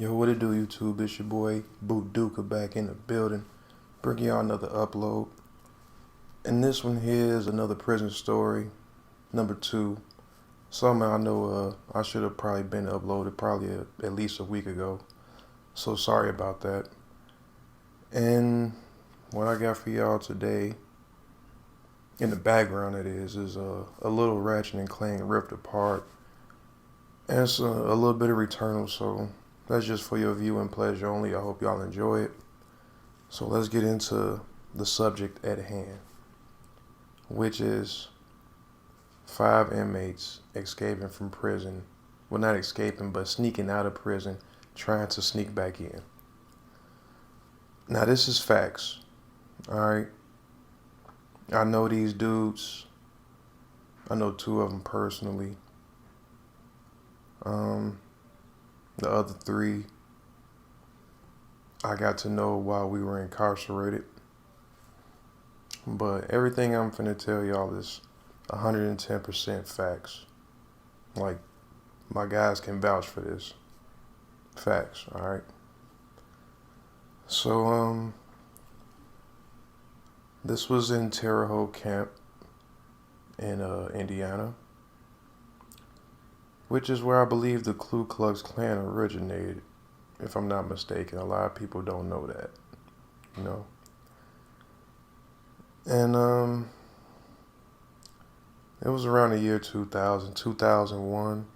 Yo, what it do, YouTube? It's your boy Boot Duca back in the building, bringing y'all another upload. And this one here is another prison story, number 2. Something I know I should have probably been uploaded probably at least a week ago. So sorry about that. And what I got for y'all today, in the background it is a little Ratchet and Clank ripped apart. And it's a little bit of Returnal, so that's just for your viewing pleasure only. I hope y'all enjoy it. So let's get into the subject at hand, which is 5 inmates escaping from prison. Well, not escaping, but sneaking out of prison, trying to sneak back in. Now, this is facts, all right? I know these dudes. I know 2 of them personally. The other 3, I got to know while we were incarcerated. But everything I'm finna tell y'all is 110% facts. Like, my guys can vouch for this. Facts, alright? So, this was in Terre Haute Camp in Indiana, which is where I believe the Ku Klux Klan originated, if I'm not mistaken. A lot of people don't know that, you know. And it was around the year 2000, 2001,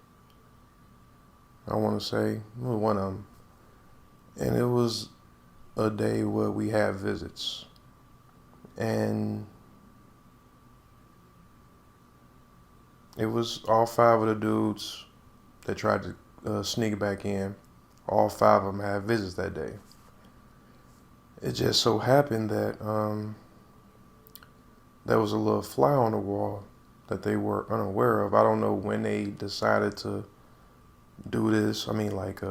I want to say. It was one of them. And it was a day where we had visits. And it was all 5 of the dudes that tried to sneak back in. All 5 of them had visits that day. It just so happened that there was a little fly on the wall that they were unaware of. I don't know when they decided to do this. I mean, like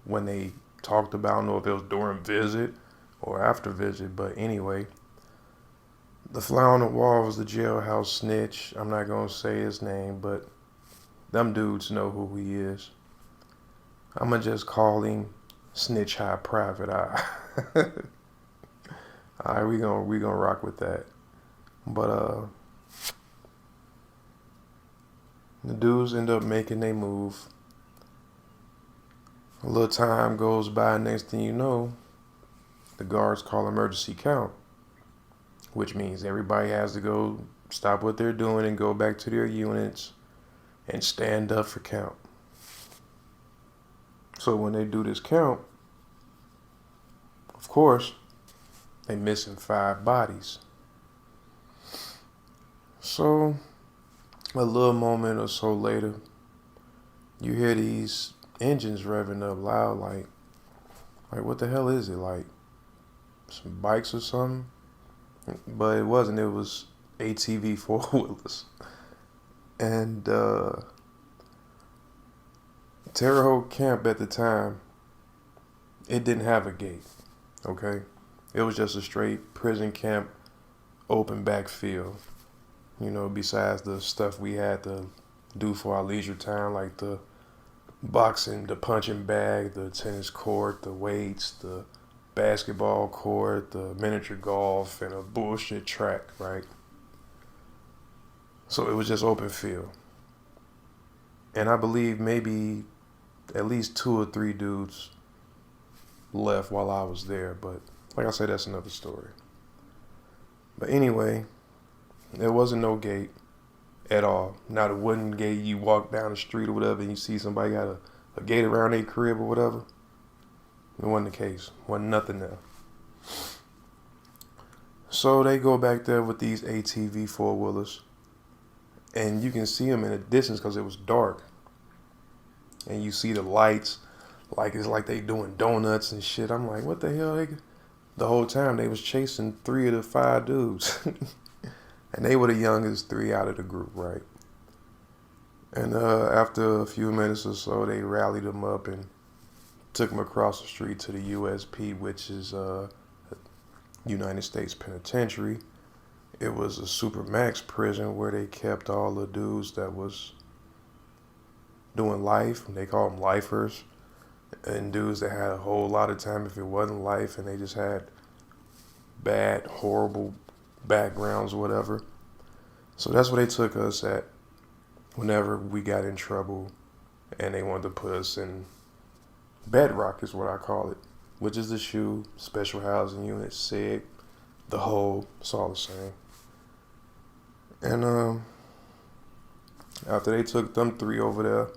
when they talked about, I don't know if it was during visit or after visit, but anyway. The fly on the wall was the jailhouse snitch. I'm not going to say his name, but them dudes know who he is. I'm going to just call him Snitch High Private Eye. Alright, we gonna rock with that. But the dudes end up making their move. A little time goes by, next thing you know, the guards call emergency count, which means everybody has to go stop what they're doing and go back to their units and stand up for count. So when they do this count, of course, they missing 5 bodies. So a little moment or so later, you hear these engines revving up loud, like what the hell is it? Like some bikes or something? But it wasn't. It was ATV 4-wheelers. And Terre Haute Camp at the time, it didn't have a gate, okay? It was just a straight prison camp, open backfield. You know, besides the stuff we had to do for our leisure time, like the boxing, the punching bag, the tennis court, the weights, the basketball court, the miniature golf, and a bullshit track, right? So it was just open field. And I believe maybe at least 2 or 3 dudes left while I was there, but like I said, that's another story. But anyway, there wasn't no gate at all. Not a wooden gate. You walk down the street or whatever and you see somebody got a gate around their crib or whatever. It wasn't the case. Wasn't nothing there. So they go back there with these ATV 4-wheelers. And you can see them in the distance because it was dark. And you see the lights. Like it's like they doing donuts and shit. I'm like, what the hell? The whole time they was chasing 3 of the 5 dudes. And they were the youngest 3 out of the group, right? And after a few minutes or so, they rallied them up and took them across the street to the USP, which is United States Penitentiary. It was a supermax prison where they kept all the dudes that was doing life. They call them lifers. and dudes that had a whole lot of time if it wasn't life, and they just had bad, horrible backgrounds or whatever. So that's where they took us at whenever we got in trouble, and they wanted to put us in bedrock is what I call it, which is the SHU, Special Housing Unit, SIG, the whole, it's all the same. And after they took them 3 over there,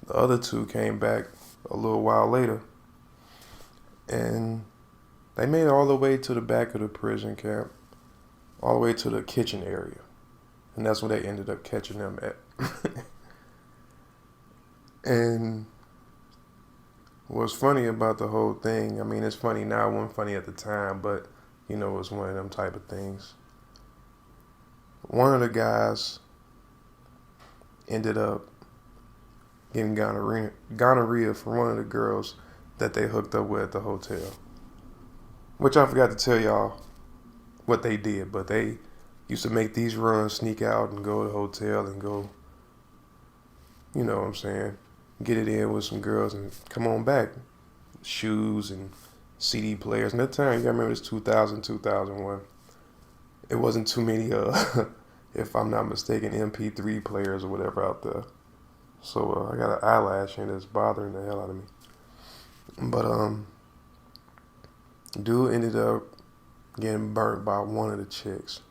the other 2 came back a little while later, and they made it all the way to the back of the prison camp, all the way to the kitchen area, and that's where they ended up catching them at. And what's funny about the whole thing, I mean, it's funny now, it wasn't funny at the time, but, you know, it's one of them type of things. One of the guys ended up getting gonorrhea from one of the girls that they hooked up with at the hotel. Which I forgot to tell y'all what they did, but they used to make these runs, sneak out and go to the hotel and go, you know what I'm saying, get it in with some girls and come on back. Shoes and CD players. And at the time, you gotta remember, it's 2000, 2001. It wasn't too many, if I'm not mistaken, MP3 players or whatever out there. So I got an eyelash and it's bothering the hell out of me. But dude ended up getting burnt by one of the chicks.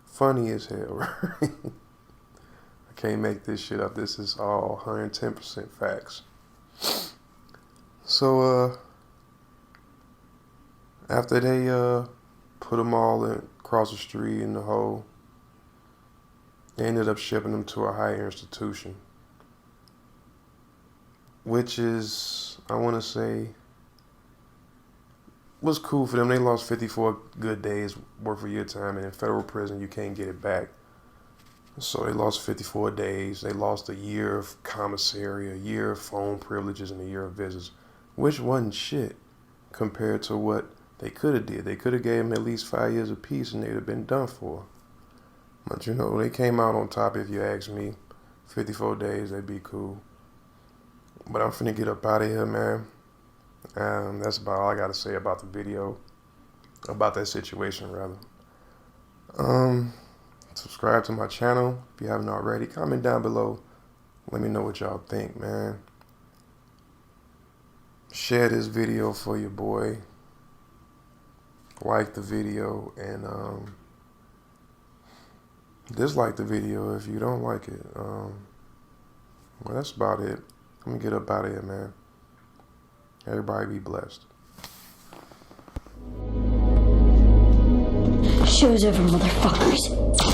Funny as hell, right? I can't make this shit up. This is all 110% facts. So after they put them all across the street in the hole, they ended up shipping them to a higher institution, which is, I want to say, was cool for them. They lost 54 good days worth of your time, and in federal prison, you can't get it back. So they lost 54 days. They lost a year of commissary, a year of phone privileges, and a year of visits, which wasn't shit compared to what they could have did. They could have gave them at least 5 years apiece, and they'd have been done for. But you know, they came out on top, if you ask me. 54 days, they'd be cool. But I'm finna get up out of here, man. That's about all I gotta say about the video, about that situation, rather. Subscribe to my channel if you haven't already. Comment down below. Let me know what y'all think, man. Share this video for your boy. Like the video, and dislike the video if you don't like it. Well, that's about it. I'm gonna get up out of here, man. Everybody be blessed. Show's over, motherfuckers.